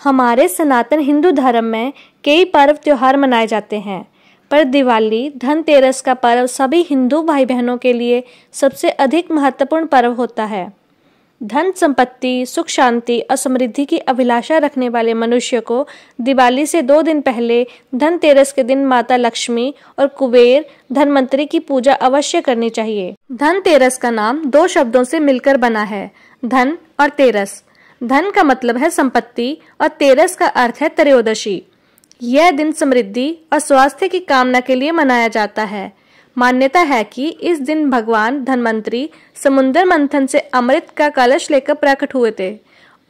हमारे सनातन हिंदू धर्म में कई पर्व त्योहार मनाए जाते हैं, पर दिवाली धनतेरस का पर्व सभी हिंदू भाई बहनों के लिए सबसे अधिक महत्वपूर्ण पर्व होता है। धन संपत्ति, सुख शांति और समृद्धि की अभिलाषा रखने वाले मनुष्य को दिवाली से 2 दिन पहले धनतेरस के दिन माता लक्ष्मी और कुबेर धनवंतरी की पूजा अवश्य करनी चाहिए। धनतेरस का नाम 2 शब्दों से मिलकर बना है, धन और तेरस। धन का मतलब है संपत्ति और तेरस का अर्थ है त्रयोदशी। यह दिन समृद्धि और स्वास्थ्य की कामना के लिए मनाया जाता है। मान्यता है कि इस दिन भगवान धन्वंतरी समुद्र मंथन से अमृत का कलश लेकर प्रकट हुए थे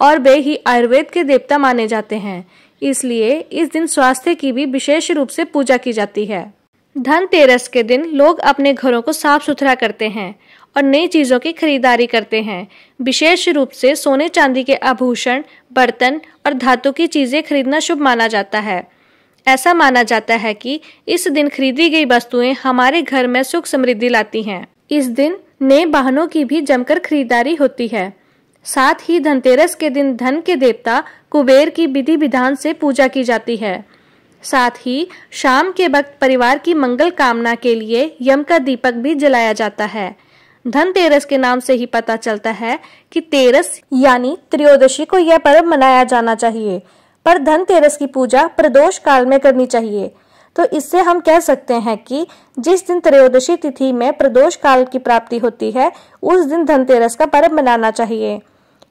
और वे ही आयुर्वेद के देवता माने जाते हैं। इसलिए इस दिन स्वास्थ्य की भी विशेष रूप से पूजा की जाती है। धनतेरस के दिन लोग अपने घरों को साफ सुथरा करते हैं और नई चीजों की खरीदारी करते हैं। विशेष रूप से सोने चांदी के आभूषण, बर्तन और धातु की चीजें खरीदना शुभ माना जाता है। ऐसा माना जाता है कि इस दिन खरीदी गई वस्तुएं हमारे घर में सुख समृद्धि लाती हैं। इस दिन नए वाहनों की भी जमकर खरीदारी होती है। साथ ही धनतेरस के दिन धन के देवता कुबेर की विधि विधान से पूजा की जाती है। साथ ही शाम के वक्त परिवार की मंगल कामना के लिए यम का दीपक भी जलाया जाता है। धनतेरस के नाम से ही पता चलता है कि तेरस यानी त्रयोदशी को यह पर्व मनाया जाना चाहिए, पर धनतेरस की पूजा प्रदोष काल में करनी चाहिए। तो इससे हम कह सकते हैं कि जिस दिन त्रयोदशी तिथि में प्रदोष काल की प्राप्ति होती है, उस दिन धनतेरस का पर्व मनाना चाहिए।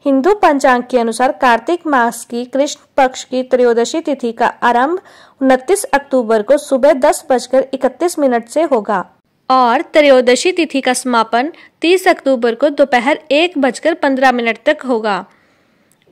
हिंदू पंचांग के अनुसार कार्तिक मास की कृष्ण पक्ष की त्रयोदशी तिथि का आरंभ 29 अक्टूबर को सुबह 10:31 से होगा और त्रयोदशी तिथि का समापन 30 अक्टूबर को दोपहर 1:15 तक होगा।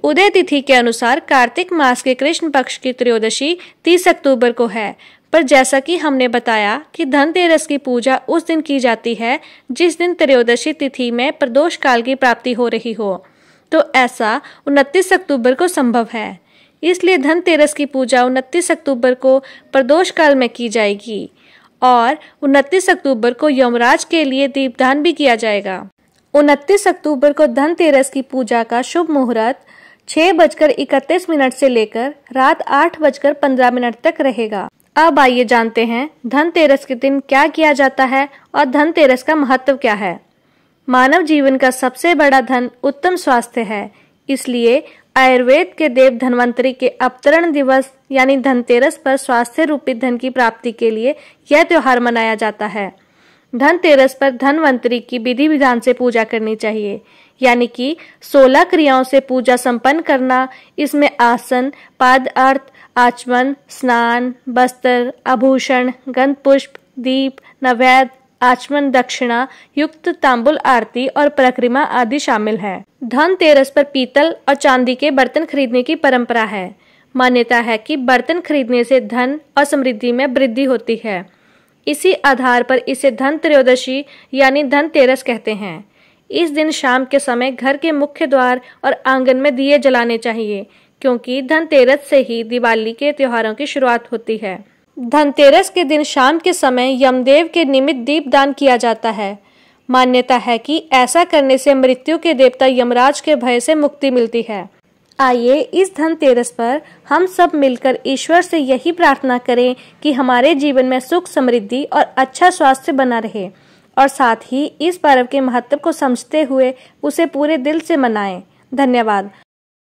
उदय तिथि के अनुसार कार्तिक मास के कृष्ण पक्ष की त्रयोदशी 30 अक्टूबर को है, पर जैसा कि हमने बताया कि धनतेरस की पूजा उस दिन की जाती है जिस दिन त्रयोदशी तिथि में प्रदोष काल की प्राप्ति हो रही हो, तो ऐसा 29 अक्टूबर को संभव है। इसलिए धनतेरस की पूजा 29 अक्टूबर को प्रदोष काल में की जाएगी और 29 अक्टूबर को यमराज के लिए दीपदान भी किया जाएगा। 29 अक्टूबर को धनतेरस की पूजा का शुभ मुहूर्त 6:31 से लेकर रात 8:15 तक रहेगा। अब आइए जानते हैं धनतेरस के दिन क्या किया जाता है और धनतेरस का महत्व क्या है। मानव जीवन का सबसे बड़ा धन उत्तम स्वास्थ्य है, इसलिए आयुर्वेद के देव धन्वंतरी के अवतरण दिवस यानी धनतेरस पर स्वास्थ्य रूपी धन की प्राप्ति के लिए यह त्योहार मनाया जाता है। धनतेरस पर धन्वंतरी की विधि विधान से पूजा करनी चाहिए, यानी कि 16 क्रियाओं से पूजा संपन्न करना। इसमें आसन, पाद अर्थ, आचमन, स्नान, वस्त्र, आभूषण, गंध पुष्प, दीप, नैवेद्य, आचमन, दक्षिणा युक्त तांबुल आरती और परिक्रमा आदि शामिल है। धनतेरस पर पीतल और चांदी के बर्तन खरीदने की परंपरा है। मान्यता है कि बर्तन खरीदने से धन और समृद्धि में वृद्धि होती है। इसी आधार पर इसे धन त्रयोदशी यानी धनतेरस कहते हैं। इस दिन शाम के समय घर के मुख्य द्वार और आंगन में दिए जलाने चाहिए, क्योंकि धनतेरस से ही दिवाली के त्योहारों की शुरुआत होती है। धनतेरस के दिन शाम के समय यमदेव के निमित्त दीपदान किया जाता है। मान्यता है कि ऐसा करने से मृत्यु के देवता यमराज के भय से मुक्ति मिलती है। आइए इस धनतेरस पर हम सब मिलकर ईश्वर से यही प्रार्थना करें कि हमारे जीवन में सुख समृद्धि और अच्छा स्वास्थ्य बना रहे, और साथ ही इस पर्व के महत्व को समझते हुए उसे पूरे दिल से मनाएं। धन्यवाद।